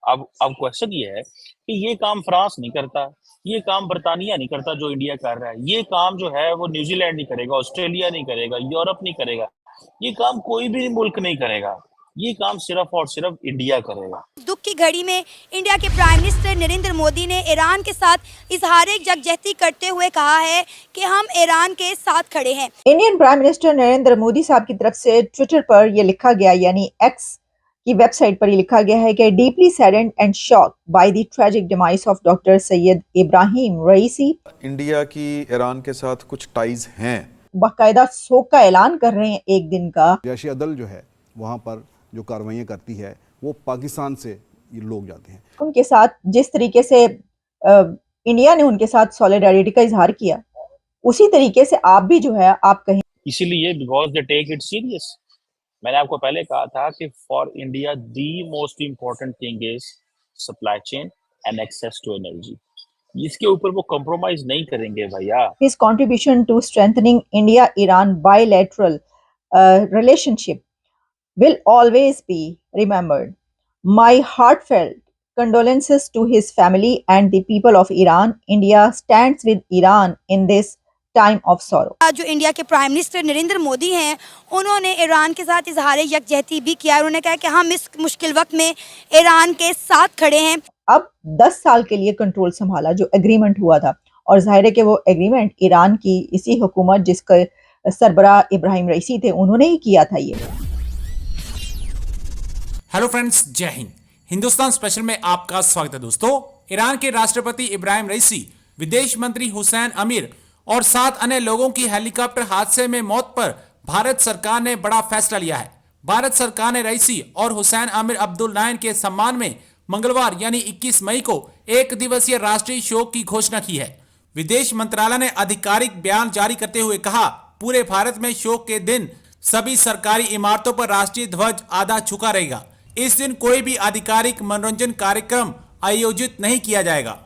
अब क्वेश्चन ये है कि ये काम फ्रांस नहीं करता, ये काम बर्तानिया नहीं करता जो इंडिया कर रहा है, ये काम जो है वो न्यूजीलैंड नहीं करेगा, ऑस्ट्रेलिया नहीं करेगा, यूरोप नहीं करेगा, ये काम कोई भी मुल्क नहीं करेगा, ये काम सिर्फ और सिर्फ इंडिया करेगा। दुख की घड़ी में इंडिया के प्राइम मिनिस्टर नरेंद्र मोदी ने ईरान के साथ इजहार यकजहती करते हुए कहा है कि हम ईरान के साथ खड़े हैं। Indian prime minister Narendra Modi साहब की तरफ से ट्विटर पर यह लिखा गया, यानी एक्स की वेबसाइट पर यह लिखा गया है कि deeply saddened and shocked by the tragic demise of doctor Syed Ebrahim Raisi. India की ईरान के साथ कुछ टाइज हैं, बाकायदा शोक का ऐलान कर रहे हैं एक दिन का। रियाशी अदल जो है वहाँ पर जो कार्रवाइयाँ करती है वो पाकिस्तान से ये लोग जाते हैं। उनके साथ जिस तरीके से इंडिया ने उनके साथ सॉलिडारिटी का इजहार किया, उसी तरीके से आप भी जो है आप कहें। इसीलिए because they take it serious. मैंने आपको पहले कहा था कि for India the most important thing is supply chain and access to energy. इसके ऊपर वो कॉम्प्रोमाइज नहीं करेंगे भैया। His contribution to strengthening India Iran bilateral relationship will always be remembered. My heartfelt condolences to his family and the people of Iran. India stands with Iran in this time of sorrow. जो India के prime minister Narendra Modi हैं, उन्होंने Iran के साथ इजहार यकजहती भी किया। उन्होंने कहा कि हम इस मुश्किल वक्त में ईरान के साथ खड़े हैं। अब 10 साल के लिए कंट्रोल संभाला जो एग्रीमेंट हुआ था, और जाहिर है कि वो एग्रीमेंट ईरान की इसी हुकूमत जिसके सरबराह इब्राहिम रईसी थे, उन्होंने ही किया था ये। हेलो फ्रेंड्स, जय हिंद। हिंदुस्तान स्पेशल में आपका स्वागत है दोस्तों। ईरान के राष्ट्रपति इब्राहिम रईसी, विदेश मंत्री हुसैन अमीर और 7 अन्य लोगों की हेलीकॉप्टर हादसे में मौत पर भारत सरकार ने बड़ा फैसला लिया है। भारत सरकार ने रईसी और हुसैन अमीर अब्दुल नाइन के सम्मान में मंगलवार यानी 21 मई को 1 दिवसीय राष्ट्रीय शोक की घोषणा की है। विदेश मंत्रालय ने आधिकारिक बयान जारी करते हुए कहा, पूरे भारत में शोक के दिन सभी सरकारी इमारतों पर राष्ट्रीय ध्वज आधा झुका रहेगा। इस दिन कोई भी आधिकारिक मनोरंजन कार्यक्रम आयोजित नहीं किया जाएगा।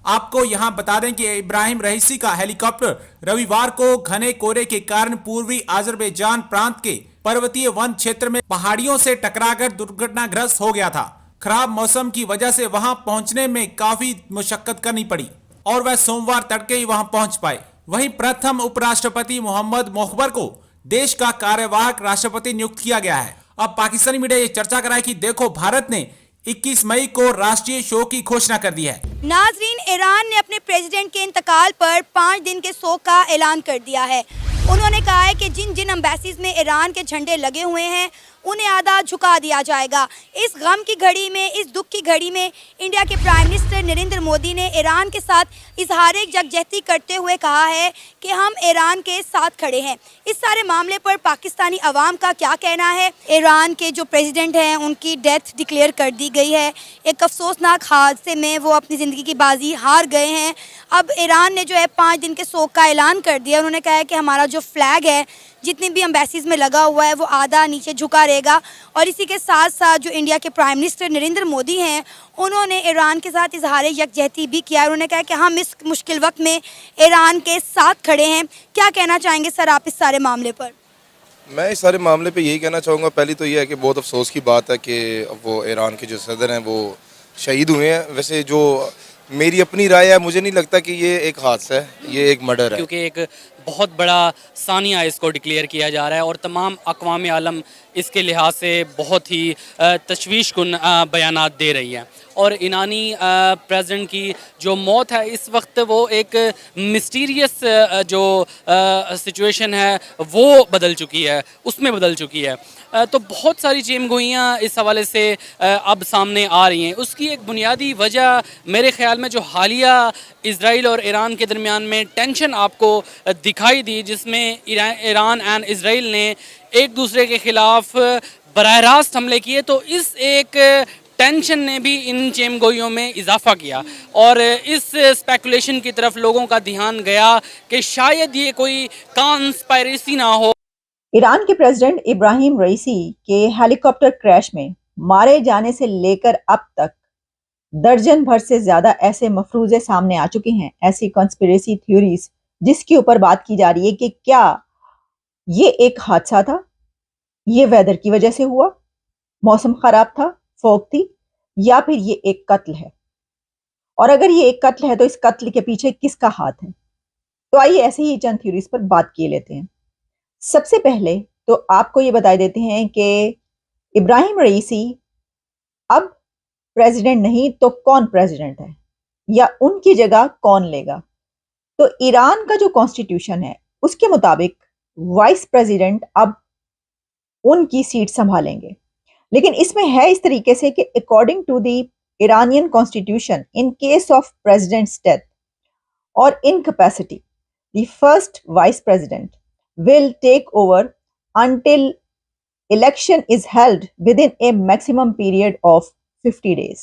आपको यहां बता दें कि इब्राहिम रईसी का हेलीकॉप्टर रविवार को घने कोहरे के कारण पूर्वी अजरबैजान प्रांत के पर्वतीय वन क्षेत्र में पहाड़ियों से टकराकर दुर्घटनाग्रस्त हो गया था। खराब मौसम की वजह से वहां पहुंचने में काफी मुशक्कत करनी पड़ी और वह सोमवार तड़के ही वहां पहुंच पाए। वहीं प्रथम उपराष्ट्रपति मोहम्मद मोखबर को देश का कार्यवाहक राष्ट्रपति नियुक्त किया गया है। अब पाकिस्तानी मीडिया ये चर्चा कराए कि देखो, भारत ने 21 मई को राष्ट्रीय शोक की घोषणा कर दी है। नाजरीन, ईरान ने अपने प्रेसिडेंट के इंतकाल पर 5 दिन के शोक का ऐलान कर दिया है। उन्होंने कहा है कि जिन जिन एम्बेसीज में ईरान के झंडे लगे हुए हैं उन्हें आधा झुका दिया जाएगा। इस गम की घड़ी में, इस दुख की घड़ी में इंडिया के प्राइम मिनिस्टर नरेंद्र मोदी ने ईरान के साथ इजहार यकजहती करते हुए कहा है कि हम ईरान के साथ खड़े हैं। इस सारे मामले पर पाकिस्तानी अवाम का क्या कहना है? ईरान के जो प्रेसिडेंट हैं उनकी डेथ डिक्लेयर कर दी गई है। एक अफसोसनाक हादसे में वो अपनी ज़िंदगी की बाजी हार गए हैं। अब ईरान ने जो है 5 दिन के शोक का ऐलान कर दिया। उन्होंने कहा है कि हमारा जो फ्लैग है जितनी भी एम्बेसीज में लगा हुआ है वो आधा नीचे झुका रहेगा। और इसी के साथ साथ जो इंडिया के प्राइम मिनिस्टर नरेंद्र मोदी हैं, उन्होंने ईरान के साथ इजहार यकजहती भी किया। उन्होंने कहा कि हम इस मुश्किल वक्त में ईरान के साथ खड़े हैं। क्या कहना चाहेंगे सर आप इस सारे मामले पर? मैं इस सारे मामले पे यही कहना चाहूँगा, पहली तो ये है कि बहुत अफसोस की बात है कि वो ईरान के जो सदर हैं वो शहीद हुए हैं। वैसे जो मेरी अपनी राय है, मुझे नहीं लगता कि ये एक हादसा है, ये एक मर्डर है, क्योंकि एक बहुत बड़ा सानिया इसको डिक्लेयर किया जा रहा है और तमाम अक़वाम आलम इसके लिहाज से बहुत ही तशवीशकुन बयानात दे रही है। और ईरानी प्रेसिडेंट की जो मौत है इस वक्त वो एक मिस्टीरियस जो सिचुएशन है वो बदल चुकी है, उसमें बदल चुकी है। तो बहुत सारी चेमगोइयाँ इस हवाले से अब सामने आ रही हैं। उसकी एक बुनियादी वजह मेरे ख़्याल में जो हालिया इज़राइल और ईरान के दरमियान में टेंशन आपको दिखाई दी, जिसमें ईरान एंड इज़राइल ने एक दूसरे के ख़िलाफ़ बराह रास्त हमले किए, तो इस एक टेंशन ने भी इन चेमगोइयों में इजाफा किया और इस स्पेकुलेशन की तरफ लोगों का ध्यान गया कि शायद ये कोई कॉन्स्पायरेसी ना हो। ईरान के प्रेसिडेंट इब्राहिम रईसी के हेलीकॉप्टर क्रैश में मारे जाने से लेकर अब तक दर्जन भर से ज्यादा ऐसे मफरूजे सामने आ चुके हैं, ऐसी कॉन्स्पिरेसी थ्योरीज, जिसके ऊपर बात की जा रही है कि क्या ये एक हादसा था, ये वेदर की वजह से हुआ, मौसम खराब था, फॉग थी, या फिर ये एक कत्ल है, और अगर ये एक कत्ल है तो इस कत्ल के पीछे किसका हाथ है। तो आइए ऐसे ही चंद थ्योरीज पर बात किए लेते हैं। सबसे पहले तो आपको ये बता देते हैं कि इब्राहिम रईसी अब प्रेसिडेंट नहीं तो कौन प्रेसिडेंट है, या उनकी जगह कौन लेगा। तो ईरान का जो कॉन्स्टिट्यूशन है उसके मुताबिक वाइस प्रेसिडेंट अब उनकी सीट संभालेंगे, लेकिन इसमें है इस तरीके से कि according to the Iranian constitution, in case of president's death or incapacity, the first vice president will take over until election is held within a maximum period of 50 days.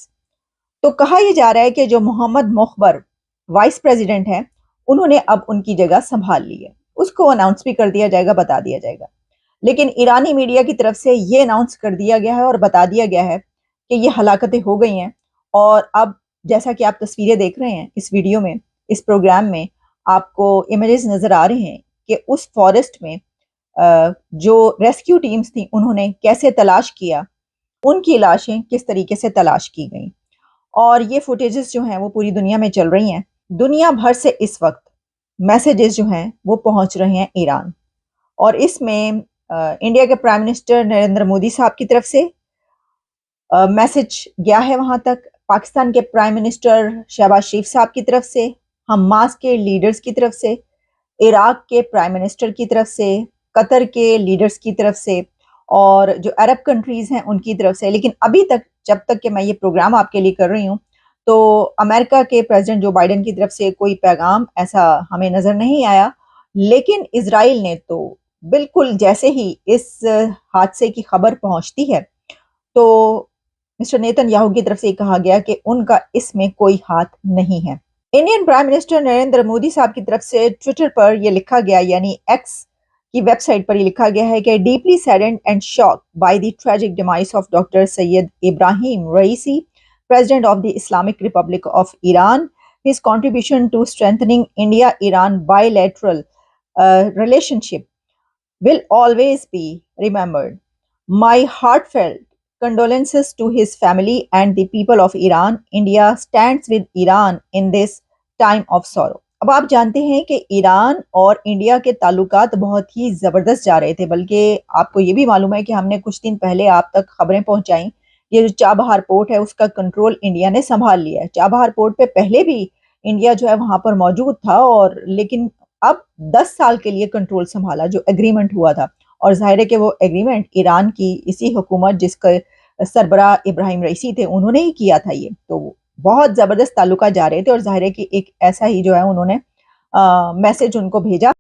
तो कहा यह जा रहा है कि जो मोहम्मद मुखबर वाइस प्रेसिडेंट हैं, उन्होंने अब उनकी जगह संभाल ली है। उसको अनाउंस भी कर दिया जाएगा, बता दिया जाएगा। लेकिन ईरानी मीडिया की तरफ से ये अनाउंस कर दिया गया है और बता दिया गया है कि ये हलाकतें हो गई हैं, और अब जैसा कि आप तस्वीरें देख रहे हैं इस वीडियो में, इस प्रोग्राम में आपको इमेजेस नज़र आ रहे हैं कि उस फॉरेस्ट में जो रेस्क्यू टीम्स थी उन्होंने कैसे तलाश किया, उनकी लाशें किस तरीके से तलाश की गई, और ये फुटेजेस जो हैं वो पूरी दुनिया में चल रही हैं। दुनिया भर से इस वक्त मैसेजेस जो हैं वो पहुंच रहे हैं ईरान, और इसमें इंडिया के प्राइम मिनिस्टर नरेंद्र मोदी साहब की तरफ से मैसेज गया है वहां तक, पाकिस्तान के प्राइम मिनिस्टर शहबाज शरीफ साहब की तरफ से, हमास के लीडर्स की तरफ से, इराक के प्राइम मिनिस्टर की तरफ से, कतर के लीडर्स की तरफ से, और जो अरब कंट्रीज़ हैं उनकी तरफ से। लेकिन अभी तक, जब तक कि मैं ये प्रोग्राम आपके लिए कर रही हूँ, तो अमेरिका के प्रेसिडेंट जो बाइडन की तरफ से कोई पैगाम ऐसा हमें नज़र नहीं आया। लेकिन इजराइल ने तो बिल्कुल जैसे ही इस हादसे की खबर पहुँचती है तो मिस्टर नेतन्याहू की तरफ से कहा गया कि उनका इसमें कोई हाथ नहीं है। Indian prime minister Narendra Modi साहब की तरफ से ट्विटर पर यह लिखा गया, यानी एक्स की वेबसाइट पर यह लिखा गया है कि deeply saddened and shocked by the tragic demise of doctor Syed Ebrahim Raisi, president of the Islamic Republic of Iran, his contribution to strengthening India Iran bilateral relationship will always be remembered. My heartfelt condolences to his family and the people of Iran. India stands with Iran in this time of sorrow. अब आप जानते हैं कि Iran और India के ताल्लुकात बहुत ही ज़बरदस्त जा रहे थे, बल्कि आपको ये भी मालूम है कि हमने कुछ दिन पहले आप तक खबरें पहुंचाई, ये जो चाबहार पोर्ट है उसका कंट्रोल इंडिया ने संभाल लिया है। चाबहार पोर्ट पे पहले भी इंडिया जो है वहाँ पर मौजूद था, और लेकिन अब 10 साल के लिए कंट्रोल संभाला, जो एग्रीमेंट हुआ था। और जाहिर है कि वो एग्रीमेंट ईरान की इसी हुकूमत जिसका सरबराह इब्राहिम रईसी थे उन्होंने ही किया था। ये तो बहुत ज़बरदस्त ताल्लुका जा रहे थे, और जाहिर है कि एक ऐसा ही जो है उन्होंने मैसेज उनको भेजा